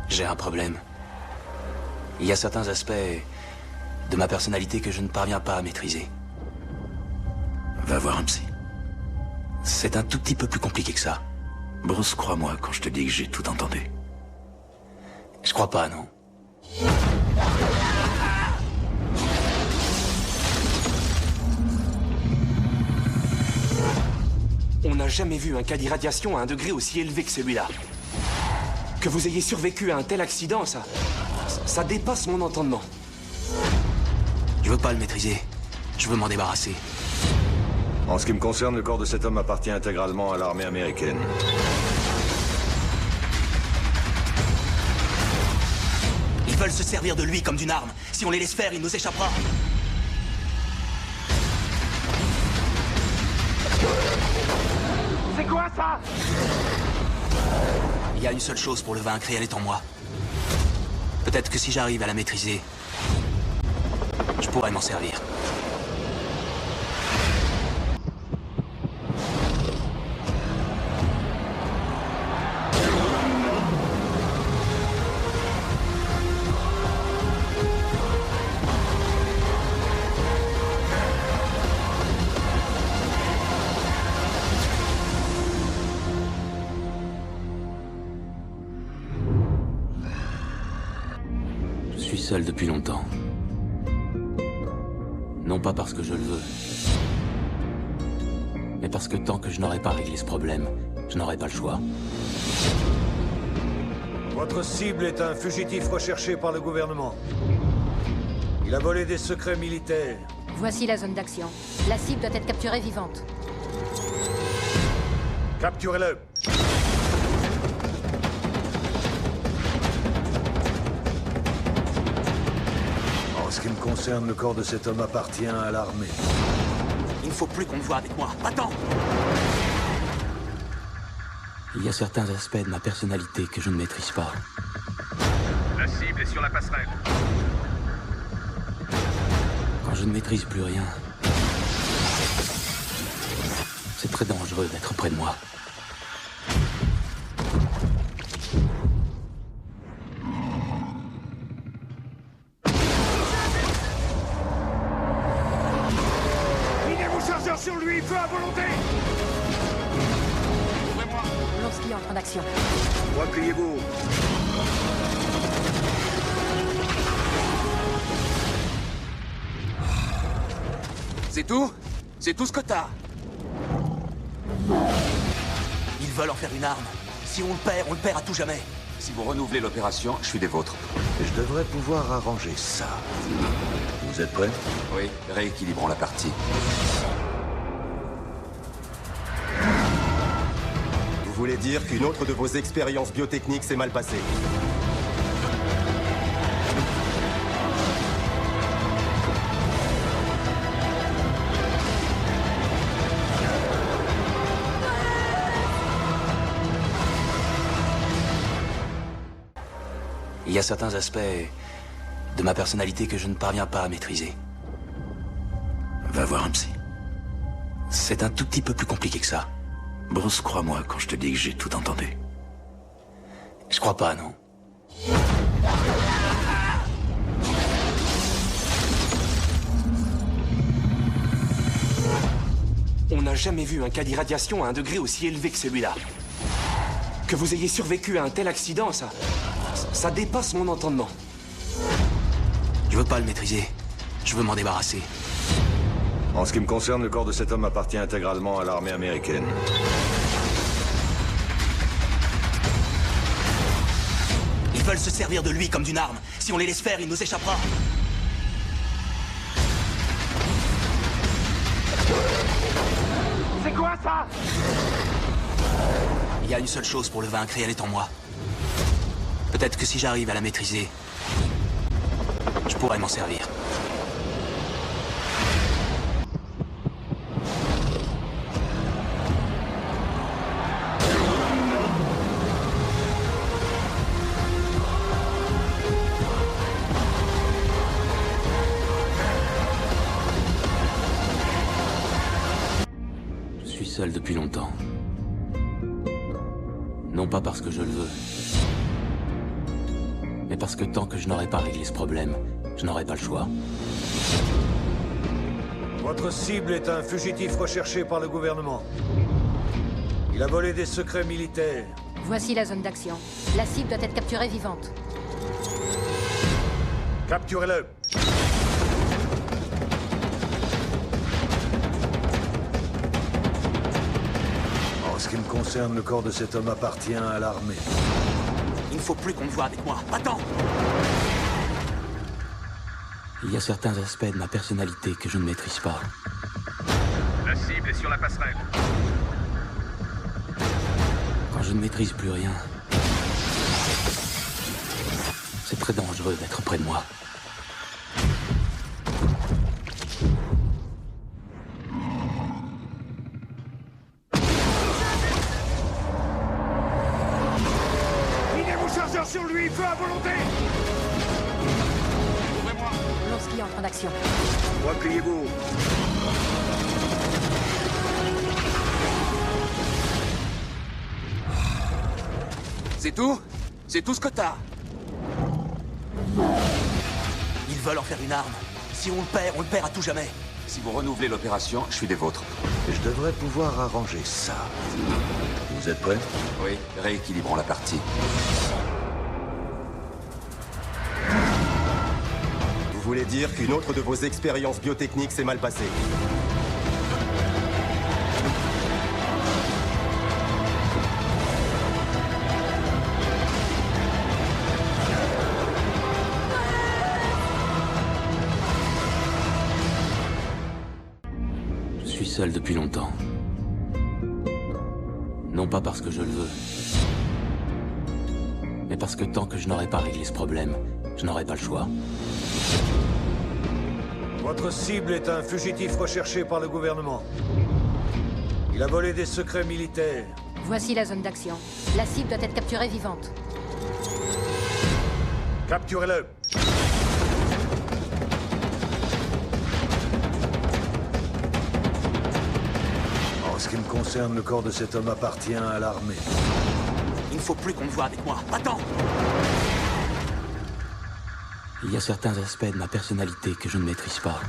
J'ai un problème. Il y a certains aspects de ma personnalité que je ne parviens pas à maîtriser. Va voir un psy. C'est un tout petit peu plus compliqué que ça. Bruce, crois-moi quand je te dis que j'ai tout entendu. Je crois pas, non. On n'a jamais vu un cas d'irradiation à un degré aussi élevé que celui-là. Que vous ayez survécu à un tel accident, ça dépasse mon entendement. Je veux pas le maîtriser. Je veux m'en débarrasser. En ce qui me concerne, le corps de cet homme appartient intégralement à l'armée américaine. Ils veulent se servir de lui comme d'une arme. Si on les laisse faire, il nous échappera. C'est quoi ça? Il y a une seule chose pour le vaincre et elle est en moi. Peut-être que si j'arrive à la maîtriser, je pourrais m'en servir. Je suis seul depuis longtemps. Non pas parce que je le veux, mais parce que tant que je n'aurai pas réglé ce problème, je n'aurai pas le choix. Votre cible est un fugitif recherché par le gouvernement. Il a volé des secrets militaires. Voici la zone d'action. La cible doit être capturée vivante. Capturez-le. En ce qui me concerne, le corps de cet homme appartient à l'armée. Il ne faut plus qu'on me voie avec moi. Attends! Il y a certains aspects de ma personnalité que je ne maîtrise pas. La cible est sur la passerelle. Quand je ne maîtrise plus rien, c'est très dangereux d'être près de moi. Sur lui, feu à volonté. Lorsqu'il est en train d'action. Repliez-vous. C'est tout? C'est tout ce que t'as? Ils veulent en faire une arme. Si on le perd à tout jamais. Si vous renouvelez l'opération, je suis des vôtres. Je devrais pouvoir arranger ça. Vous êtes prêts? Oui, rééquilibrons la partie. Vous voulez dire qu'une autre de vos expériences biotechniques s'est mal passée? Il y a certains aspects de ma personnalité que je ne parviens pas à maîtriser. Va voir un psy. C'est un tout petit peu plus compliqué que ça. Bruce, crois-moi quand je te dis que j'ai tout entendu. Je crois pas, non. On n'a jamais vu un cas d'irradiation à un degré aussi élevé que celui-là. Que vous ayez survécu à un tel accident, ça dépasse mon entendement. Je veux pas le maîtriser. Je veux m'en débarrasser. En ce qui me concerne, le corps de cet homme appartient intégralement à l'armée américaine. Ils veulent se servir de lui comme d'une arme. Si on les laisse faire, il nous échappera. C'est quoi ça? Il y a une seule chose pour le vaincre et elle est en moi. Peut-être que si j'arrive à la maîtriser, je pourrais m'en servir. Je suis seul depuis longtemps. Non pas parce que je le veux, Mais parce que tant que je n'aurai pas réglé ce problème, je n'aurai pas le choix. Votre cible est un fugitif recherché par le gouvernement. Il a volé des secrets militaires. Voici la zone d'action. La cible doit être capturée vivante. Capturez-le. En ce qui me concerne, le corps de cet homme appartient à l'armée. Il ne faut plus qu'on me voie avec moi. Attends! Il y a certains aspects de ma personnalité que je ne maîtrise pas. La cible est sur la passerelle. Quand je ne maîtrise plus rien, c'est très dangereux d'être près de moi. Minez vos chargeurs sur lui, feu à volonté! Lorsqu'il est en train d'action. Repliez-vous. C'est tout? C'est tout ce que t'as? Ils veulent en faire une arme. Si on le perd à tout jamais. Si vous renouvelez l'opération, je suis des vôtres. Je devrais pouvoir arranger ça. Vous êtes prêts? Oui, rééquilibrons la partie. Vous voulez dire qu'une autre de vos expériences biotechniques s'est mal passée? Je suis seul depuis longtemps. Non pas parce que je le veux, mais parce que tant que je n'aurai pas réglé ce problème, je n'aurai pas le choix. Votre cible est un fugitif recherché par le gouvernement. Il a volé des secrets militaires. Voici la zone d'action. La cible doit être capturée vivante. Capturez-le. En ce qui me concerne, le corps de cet homme appartient à l'armée. Il ne faut plus qu'on me voie avec moi. Attends! Il y a certains aspects de ma personnalité que je ne maîtrise pas.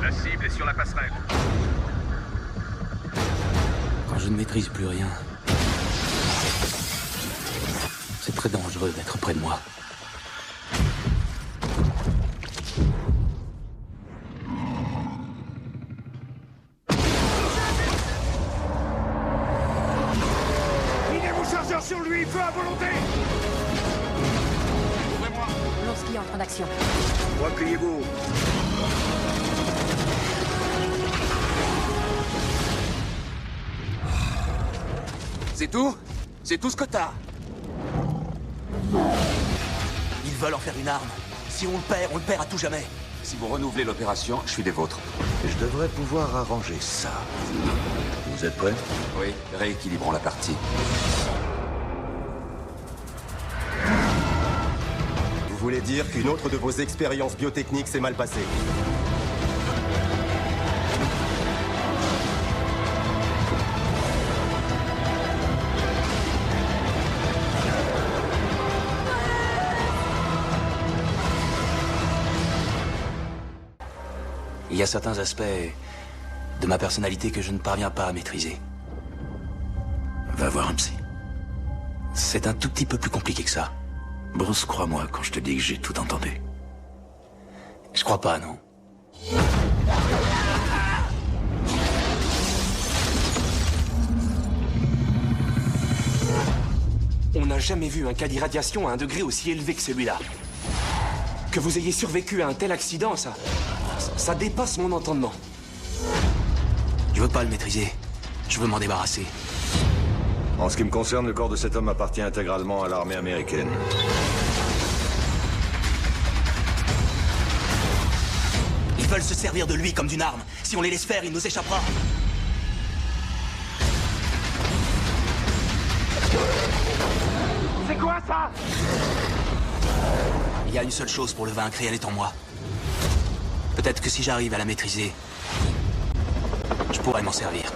La cible est sur la passerelle. Quand je ne maîtrise plus rien, c'est très dangereux d'être près de moi. Minez vos chargeurs sur lui, feu à volonté! Lorsqu'il est en train d'action. Repliez-vous. C'est tout? C'est tout ce que t'as? Ils veulent en faire une arme. Si on le perd à tout jamais. Si vous renouvelez l'opération, je suis des vôtres. Je devrais pouvoir arranger ça. Vous êtes prêts? Oui, rééquilibrons la partie. Vous voulez dire qu'une autre de vos expériences biotechniques s'est mal passée? Il y a certains aspects de ma personnalité que je ne parviens pas à maîtriser. Va voir un psy. C'est un tout petit peu plus compliqué que ça. Bruce, crois-moi quand je te dis que j'ai tout entendu. Je crois pas, non. On n'a jamais vu un cas d'irradiation à un degré aussi élevé que celui-là. Que vous ayez survécu à un tel accident, ça dépasse mon entendement. Je veux pas le maîtriser. Je veux m'en débarrasser. En ce qui me concerne, le corps de cet homme appartient intégralement à l'armée américaine. Ils veulent se servir de lui comme d'une arme. Si on les laisse faire, il nous échappera. C'est quoi ça? Il y a une seule chose pour le vaincre et elle est en moi. Peut-être que si j'arrive à la maîtriser, je pourrais m'en servir.